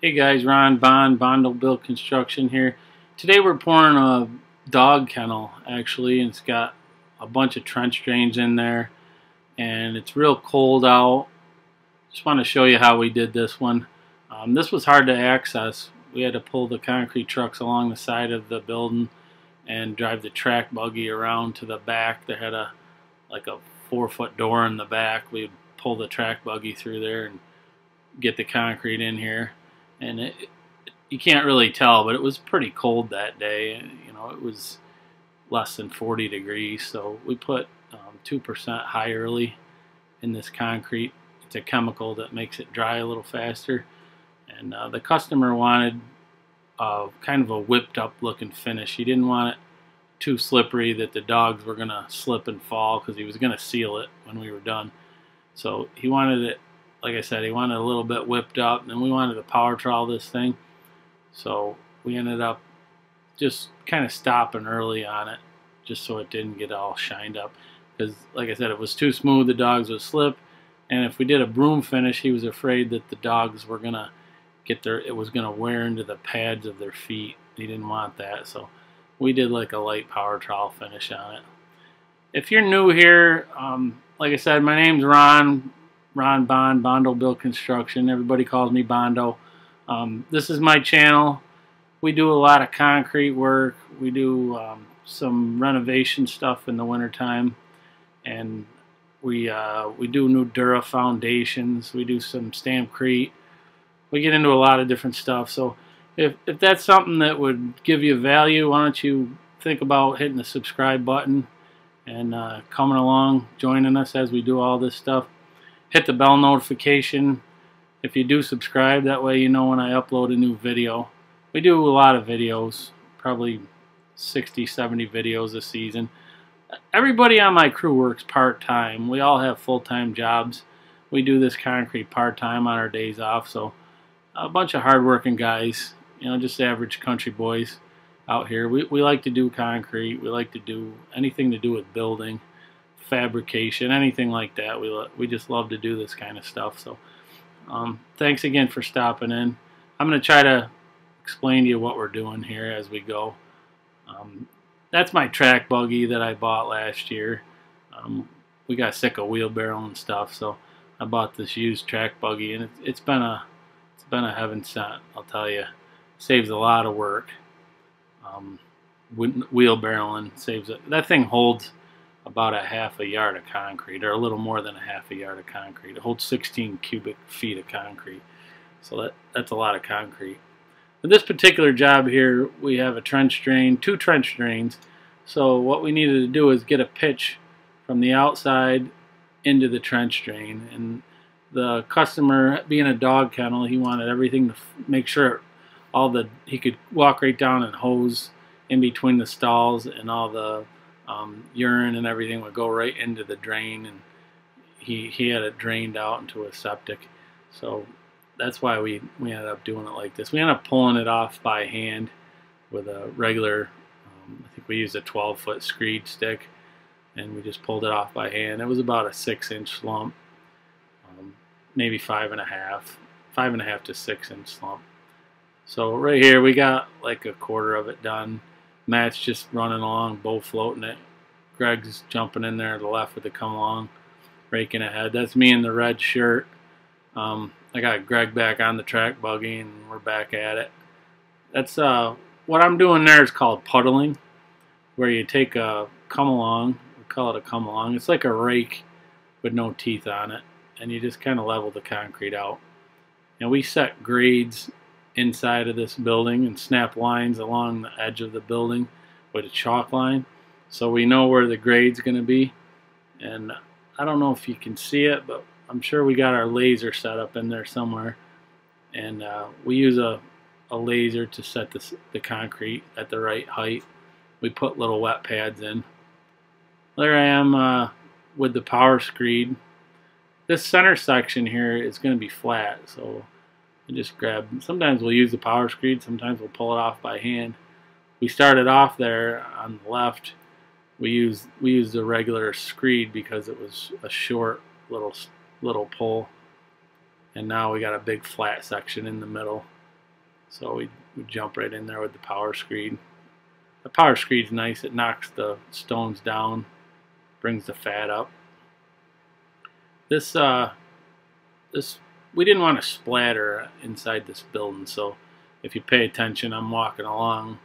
Hey guys, Ron Bond, Built Construction here. Today we're pouring a dog kennel actually, and it's got a bunch of trench drains in there and it's real cold out. Just want to show you how we did this one. This was hard to access. We had to pull the concrete trucks along the side of the building and drive the track buggy around to the back. They had like a 4-foot door in the back. We'd pull the track buggy through there and get the concrete in here. And you can't really tell, but it was pretty cold that day. You know, it was less than 40 degrees, so we put 2% high early in this concrete. It's a chemical that makes it dry a little faster. And the customer wanted kind of a whipped up looking finish. He didn't want it too slippery that the dogs were going to slip and fall, because he was going to seal it when we were done. So he wanted it, like I said, he wanted a little bit whipped up, and we wanted to power trowel this thing. So we ended up just kind of stopping early on it, just so it didn't get all shined up. Because, like I said, it was too smooth, the dogs would slip. And if we did a broom finish, he was afraid that the dogs were going to it was going to wear into the pads of their feet. He didn't want that. So we did like a light power trowel finish on it. If you're new here, like I said, my name's Ron Bond, Built Construction. Everybody calls me Bondo. This is my channel. We do a lot of concrete work. We do some renovation stuff in the wintertime. And we do new Dura foundations. We do some stampcrete. We get into a lot of different stuff. So if that's something that would give you value, why don't you think about hitting the subscribe button and coming along, joining us as we do all this stuff. Hit the bell notification if you do subscribe. That way you know when I upload a new video. We do a lot of videos, probably 60, 70 videos a season. Everybody on my crew works part-time. We all have full-time jobs. We do this concrete part-time on our days off. So a bunch of hard-working guys, you know, just average country boys out here. We like to do concrete. We like to do anything to do with building, fabrication, anything like that. We just love to do this kind of stuff. So thanks again for stopping in. I'm going to try to explain to you what we're doing here as we go. That's my track buggy that I bought last year. We got sick of wheelbarrow and stuff, so I bought this used track buggy, and it's been a heaven sent, I'll tell you. Saves a lot of work. Wheelbarrowing saves it. That thing holds about a half a yard of concrete, or a little more than a half a yard of concrete. It holds 16 cubic feet of concrete, so that's a lot of concrete. For this particular job here, we have a trench drain, 2 trench drains. So what we needed to do is get a pitch from the outside into the trench drain. And the customer, being a dog kennel, he wanted everything to make sure he could walk right down and hose in between the stalls, and all the urine and everything would go right into the drain, and he had it drained out into a septic. So that's why we ended up doing it like this. We ended up pulling it off by hand with a regular, I think we used a 12-foot screed stick, and we just pulled it off by hand. It was about a 6-inch slump, maybe 5.5 to 6-inch slump. So right here we got like a quarter of it done. Matt's just running along, bow floating it. Greg's jumping in there to the left with the come along, raking ahead. That's me in the red shirt. I got Greg back on the track buggy, and we're back at it. That's what I'm doing there is called puddling, where you take a come along, we call it a come along. It's like a rake with no teeth on it, and you just kind of level the concrete out. And we set grades inside of this building and snap lines along the edge of the building with a chalk line, so we know where the grade's going to be. And I don't know if you can see it, but I'm sure we got our laser set up in there somewhere, and we use a laser to set the concrete at the right height. We put little wet pads in. There I am with the power screed. This center section here is going to be flat, so I just grab. Sometimes we'll use the power screed, sometimes we'll pull it off by hand. We started off there on the left. We used the regular screed because it was a short little pull, and now we got a big flat section in the middle. So we jump right in there with the power screed. The power screed's nice. It knocks the stones down, brings the fat up. This we didn't want to splatter inside this building, so if you pay attention, I'm walking along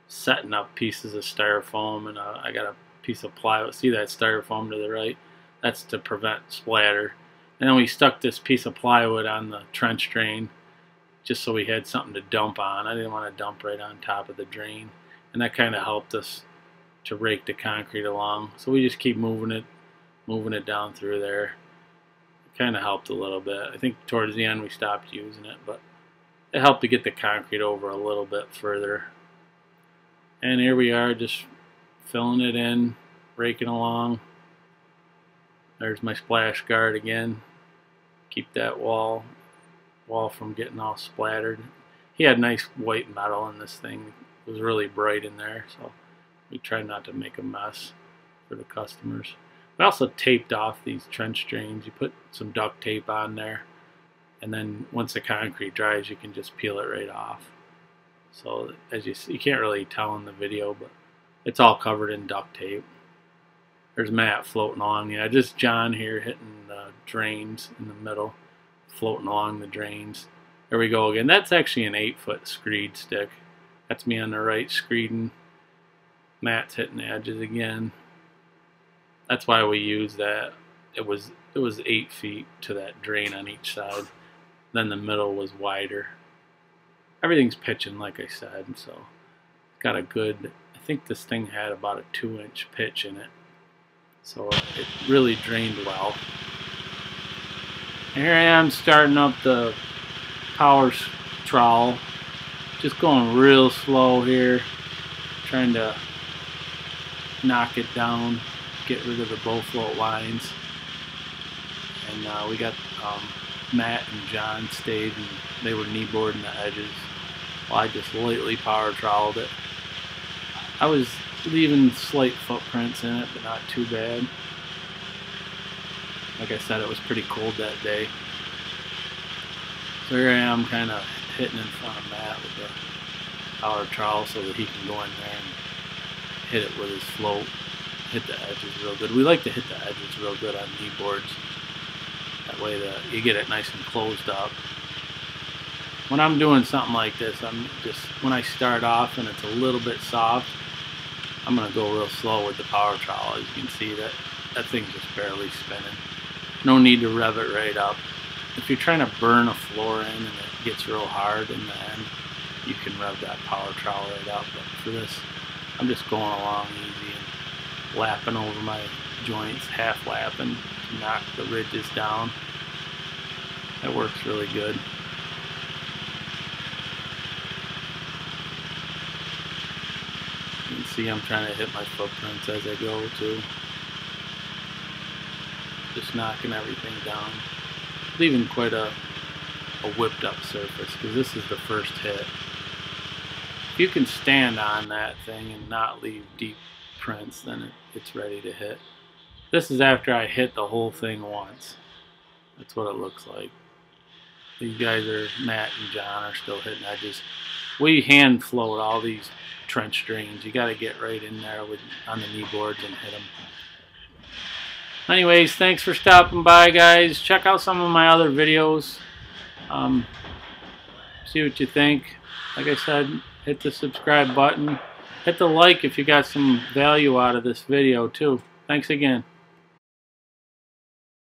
setting up pieces of styrofoam, and I got a piece of plywood. See that styrofoam to the right? That's to prevent splatter. And then we stuck this piece of plywood on the trench drain just so we had something to dump on. I didn't want to dump right on top of the drain, and that kind of helped us to rake the concrete along. So we just keep moving it down through there. It kind of helped a little bit. I think towards the end we stopped using it, but it helped to get the concrete over a little bit further. And here we are, just filling it in, raking along. There's my splash guard again. Keep that wall from getting all splattered. He had nice white metal in this thing. It was really bright in there, so we tried not to make a mess for the customers. We also taped off these trench drains. You put some duct tape on there, and then once the concrete dries, you can just peel it right off. So as you see, you can't really tell in the video, but it's all covered in duct tape. There's Matt floating along. Yeah, just John here hitting the drains in the middle, floating along the drains. There we go again. That's actually an 8-foot screed stick. That's me on the right screeding. Matt's hitting the edges again. That's why we use that. It was 8 feet to that drain on each side. Then the middle was wider. Everything's pitching, like I said, so got a good. I think this thing had about a 2-inch pitch in it, so it really drained well. And here I am starting up the power trowel, just going real slow here, trying to knock it down, get rid of the bow float lines. And we got Matt and John stayed, and they were knee boarding the edges. Well, I just lightly power troweled it. I was leaving slight footprints in it, but not too bad. Like I said, it was pretty cold that day. So here I am kind of hitting in front of Matt with the power trowel so that he can go in there and hit it with his float. Hit the edges real good. We like to hit the edges real good on knee boards. That way you get it nice and closed up. When I'm doing something like this, when I start off and it's a little bit soft, I'm going to go real slow with the power trowel. As you can see, that thing's just barely spinning. No need to rev it right up. If you're trying to burn a floor in and it gets real hard in the end, you can rev that power trowel right up. But for this, I'm just going along easy and lapping over my joints, half lapping to knock the ridges down. That works really good. You can see I'm trying to hit my footprints as I go too. Just knocking everything down. Leaving quite a whipped up surface because this is the first hit. If you can stand on that thing and not leave deep prints, then it's ready to hit. This is after I hit the whole thing once. That's what it looks like. These guys Matt and John are still hitting edges. We hand float all these trench drains. You got to get right in there on the knee boards and hit them. Anyways, thanks for stopping by, guys. Check out some of my other videos. See what you think. Like I said, hit the subscribe button. Hit the like if you got some value out of this video too. Thanks again.